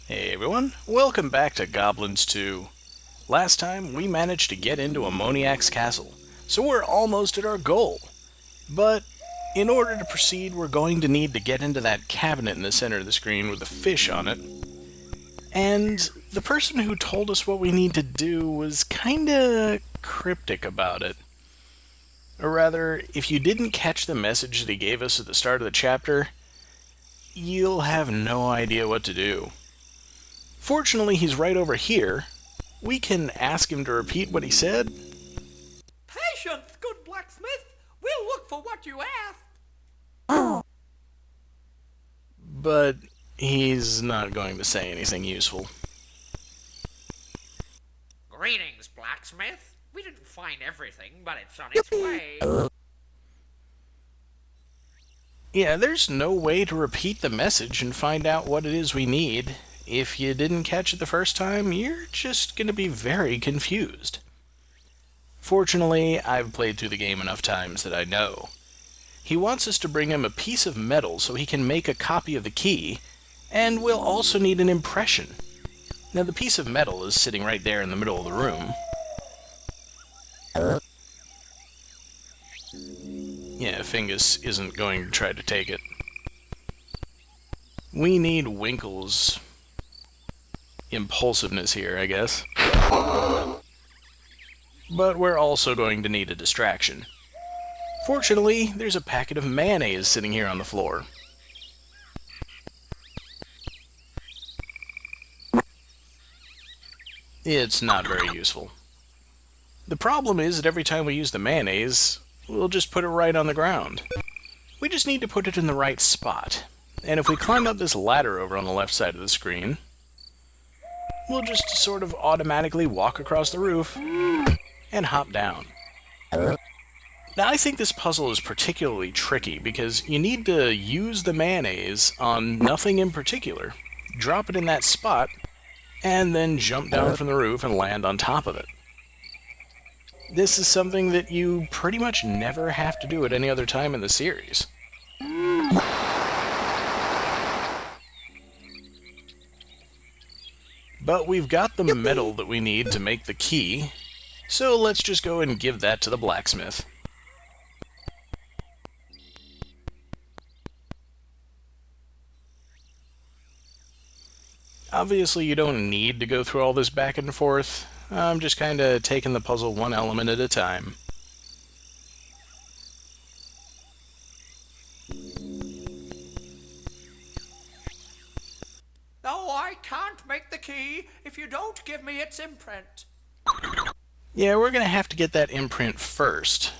Hey everyone, welcome back to Goblins 2. Last time we managed to get into Amoniak's castle, so we're almost at our goal. But in order to proceed, we're going to need to get into that cabinet in the center of the screen with the fish on it. And the person who told us what we need to do was kinda cryptic about it. Or rather, if you didn't catch the message that he gave us at the start of the chapter, you'll have no idea what to do. Fortunately, he's right over here. We can ask him to repeat what he said. Patience, good blacksmith. We'll look for what you asked. But he's not going to say anything useful. Greetings, blacksmith. We didn't find everything, but it's on its way. Yeah, there's no way to repeat the message and find out what it is we need. If you didn't catch it the first time, you're just going to be very confused. Fortunately, I've played through the game enough times that I know. He wants us to bring him a piece of metal so he can make a copy of the key, and we'll also need an impression. Now, the piece of metal is sitting right there in the middle of the room. Yeah, Fingus isn't going to try to take it. We need Winkle's impulsiveness here, I guess. But we're also going to need a distraction. Fortunately, there's a packet of mayonnaise sitting here on the floor. It's not very useful. The problem is that every time we use the mayonnaise, we'll just put it right on the ground. We just need to put it in the right spot. And if we climb up this ladder over on the left side of the screen, we'll just sort of automatically walk across the roof and hop down. Now, I think this puzzle is particularly tricky because you need to use the mayonnaise on nothing in particular, drop it in that spot, and then jump down from the roof and land on top of it. This is something that you pretty much never have to do at any other time in the series. But we've got the metal that we need to make the key, so let's just go and give that to the blacksmith. Obviously, you don't need to go through all this back and forth. I'm just kind of taking the puzzle one element at a time. No, I can't make the key if you don't give me its imprint. Yeah, we're going to have to get that imprint first.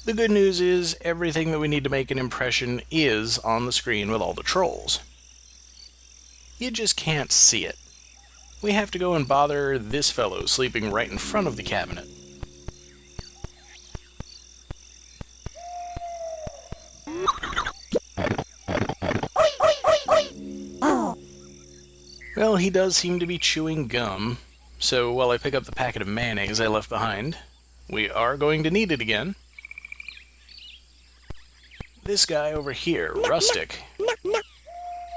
The good news is everything that we need to make an impression is on the screen with all the trolls. You just can't see it. We have to go and bother this fellow sleeping right in front of the cabinet. Well, he does seem to be chewing gum, so while I pick up the packet of mayonnaise I left behind, we are going to need it again. This guy over here, Rustic,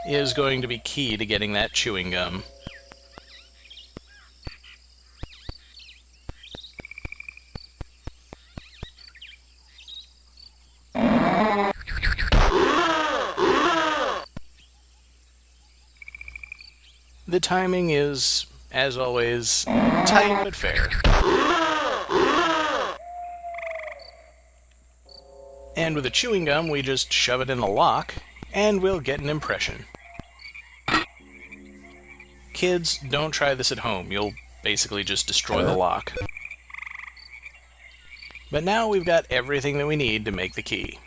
is going to be key to getting that chewing gum. The timing is, as always, tight but fair. And with the chewing gum, we just shove it in the lock, and we'll get an impression. Kids, don't try this at home. You'll basically just destroy the lock. But now we've got everything that we need to make the key.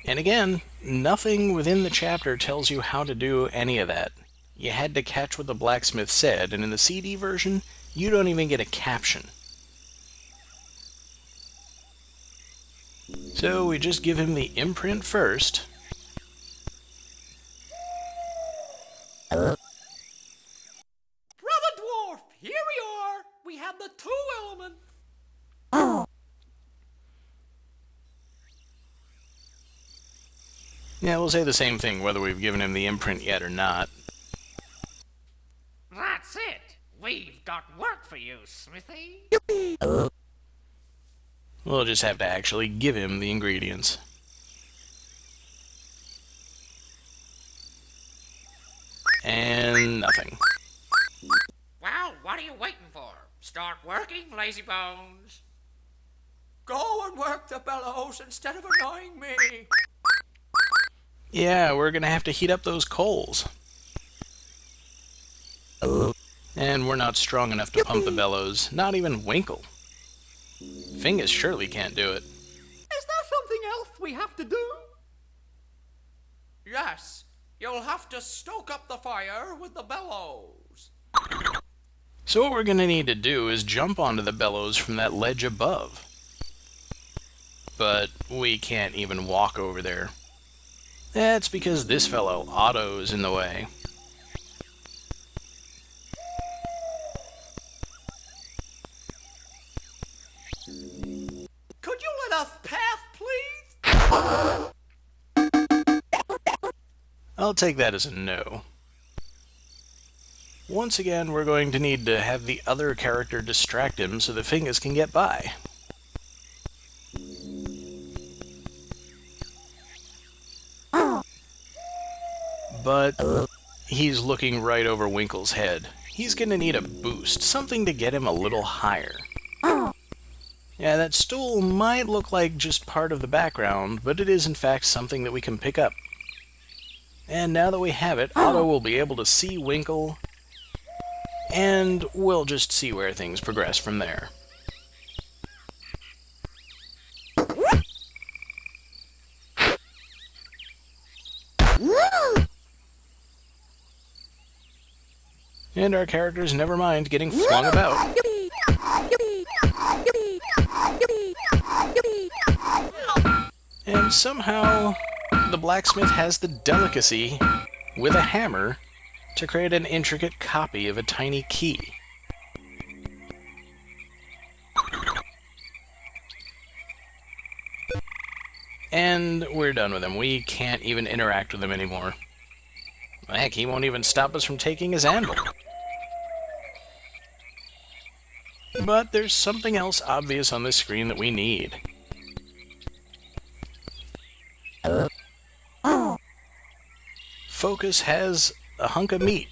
And again, nothing within the chapter tells you how to do any of that. You had to catch what the blacksmith said, and in the CD version, you don't even get a caption. So we just give him the imprint first. Brother Dwarf, here we are. We have the two elements. Yeah, we'll say the same thing whether we've given him the imprint yet or not. That's it. We've got work for you, Smithy. We'll just have to actually give him the ingredients. And nothing. Well, what are you waiting for? Start working, lazy bones. Go and work the bellows instead of annoying me. Yeah, we're gonna have to heat up those coals. And we're not strong enough to pump the bellows, not even Winkle. Fingus surely can't do it. Is there something else we have to do? Yes, you'll have to stoke up the fire with the bellows. So what we're gonna need to do is jump onto the bellows from that ledge above. But we can't even walk over there. That's because this fellow, Otto's, in the way. Could you let us pass, please? I'll take that as a no. Once again, we're going to need to have the other character distract him so that Fingus can get by. But he's looking right over Winkle's head. He's gonna need a boost, something to get him a little higher. Yeah, that stool might look like just part of the background, but it is in fact something that we can pick up. And now that we have it, Otto will be able to see Winkle, and we'll just see where things progress from there. And our characters never mind getting flung about. And somehow, the blacksmith has the delicacy, with a hammer, to create an intricate copy of a tiny key. And we're done with him. We can't even interact with him anymore. Heck, he won't even stop us from taking his anvil. But there's something else obvious on this screen that we need. Focus has a hunk of meat,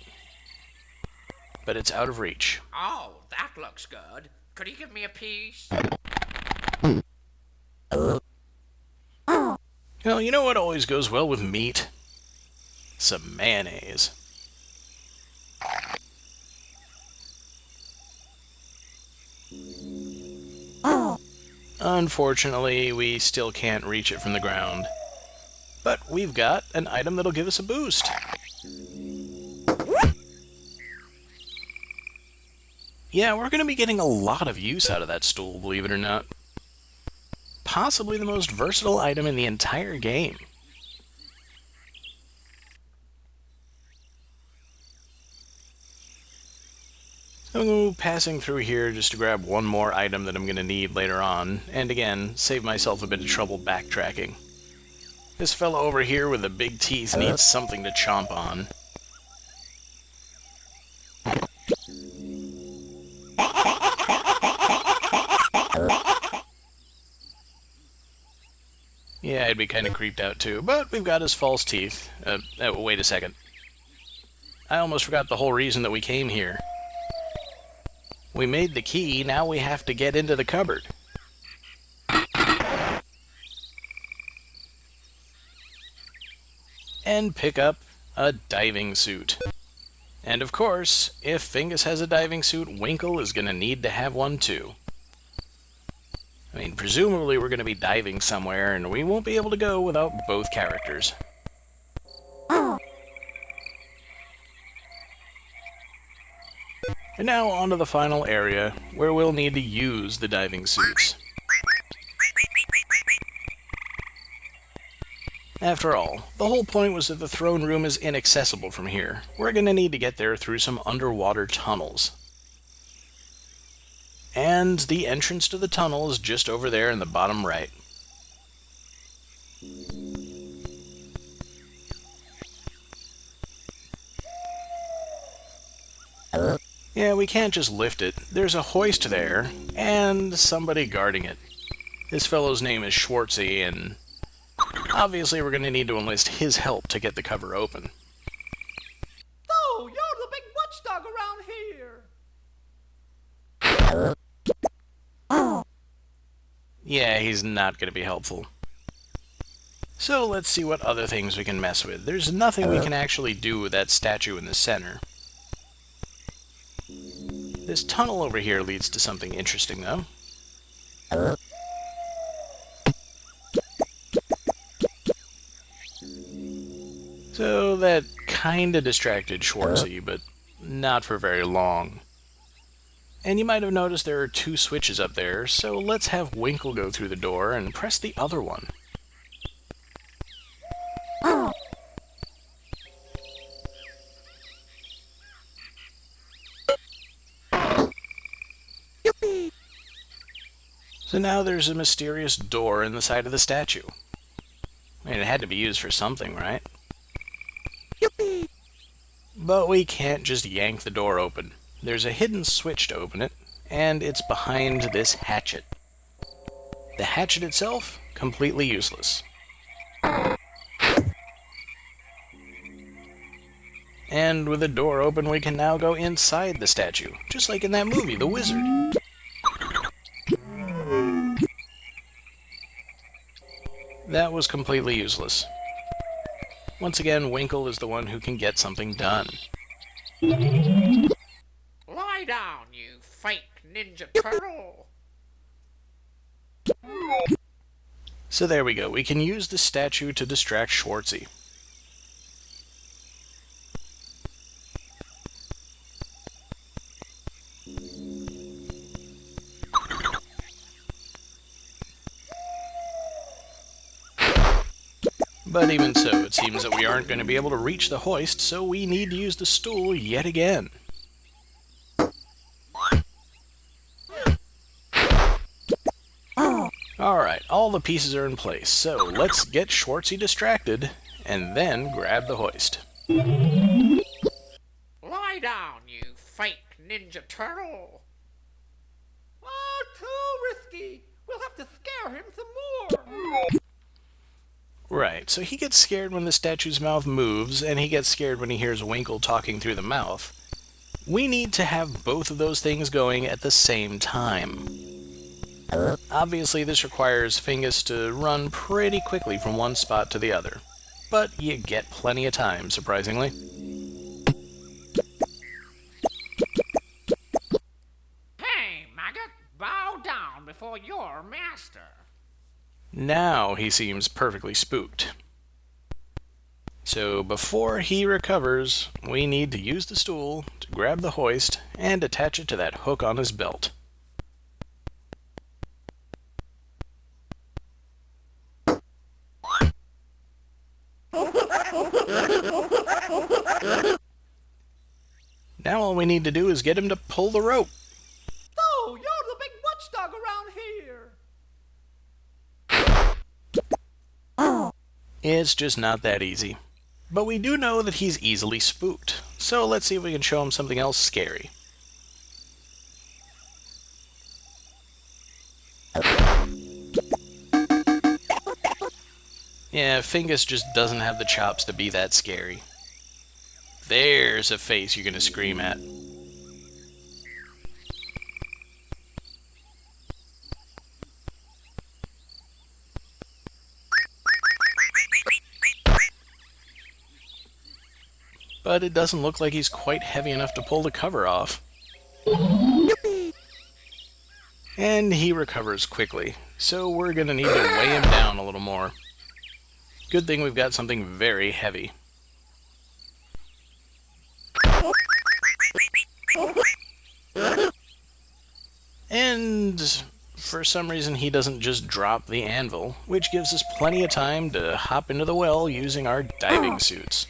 but it's out of reach. Oh, that looks good. Could you give me a piece? Well, you know what always goes well with meat? Some mayonnaise. Unfortunately, we still can't reach it from the ground. But we've got an item that'll give us a boost. Yeah, we're going to be getting a lot of use out of that stool, believe it or not. Possibly the most versatile item in the entire game. I'm passing through here just to grab one more item that I'm going to need later on, and again, save myself a bit of trouble backtracking. This fellow over here with the big teeth needs something to chomp on. Yeah, I'd be kind of creeped out too, but we've got his false teeth. Wait a second. I almost forgot the whole reason that we came here. We made the key, now we have to get into the cupboard. And pick up a diving suit. And of course, if Fingus has a diving suit, Winkle is going to need to have one too. I mean, presumably we're going to be diving somewhere, and we won't be able to go without both characters. And now on to the final area, where we'll need to use the diving suits. After all, the whole point was that the throne room is inaccessible from here. We're going to need to get there through some underwater tunnels. And the entrance to the tunnel is just over there in the bottom right. Yeah, we can't just lift it. There's a hoist there, and somebody guarding it. This fellow's name is Schwartzy, and obviously we're going to need to enlist his help to get the cover open. Oh, you're the big watchdog around here. Yeah, he's not going to be helpful. So let's see what other things we can mess with. There's nothing we can actually do with that statue in the center. This tunnel over here leads to something interesting, though. So that kinda distracted Schwartzy, but not for very long. And you might have noticed there are two switches up there, so let's have Winkle go through the door and press the other one. So now there's a mysterious door in the side of the statue. I mean, it had to be used for something, right? But we can't just yank the door open. There's a hidden switch to open it, and it's behind this hatchet. The hatchet itself, completely useless. And with the door open, we can now go inside the statue, just like in that movie, The Wizard. That was completely useless. Once again, Winkle is the one who can get something done. Lie down, you fake Ninja Turtle. So there we go. We can use the statue to distract Schwartzy. But even so, it seems that we aren't going to be able to reach the hoist, so we need to use the stool yet again. Alright, all the pieces are in place, so let's get Schwartzy distracted, and then grab the hoist. Lie down, you fake Ninja Turtle. Oh, too risky. We'll have to scare him some more. Right, so he gets scared when the statue's mouth moves, and he gets scared when he hears Winkle talking through the mouth. We need to have both of those things going at the same time. Obviously, this requires Fingus to run pretty quickly from one spot to the other, but you get plenty of time, surprisingly. Hey, maggot, bow down before your master. Now he seems perfectly spooked. So before he recovers, we need to use the stool to grab the hoist and attach it to that hook on his belt. Now all we need to do is get him to pull the rope. Oh, you're the big watchdog around here. It's just not that easy. But we do know that he's easily spooked, so let's see if we can show him something else scary. Yeah, Fingus just doesn't have the chops to be that scary. There's a face you're gonna scream at. But it doesn't look like he's quite heavy enough to pull the cover off. And he recovers quickly, so we're gonna need to weigh him down a little more. Good thing we've got something very heavy. And for some reason he doesn't just drop the anvil, which gives us plenty of time to hop into the well using our diving suits.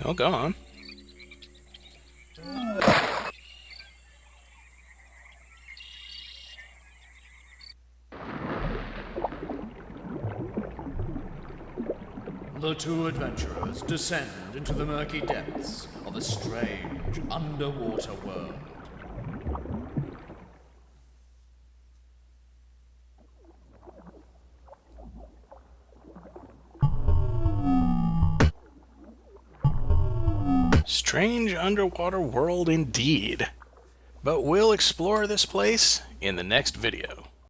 Oh, go on. The two adventurers descend into the murky depths of a strange underwater world. Strange underwater world indeed. But we'll explore this place in the next video.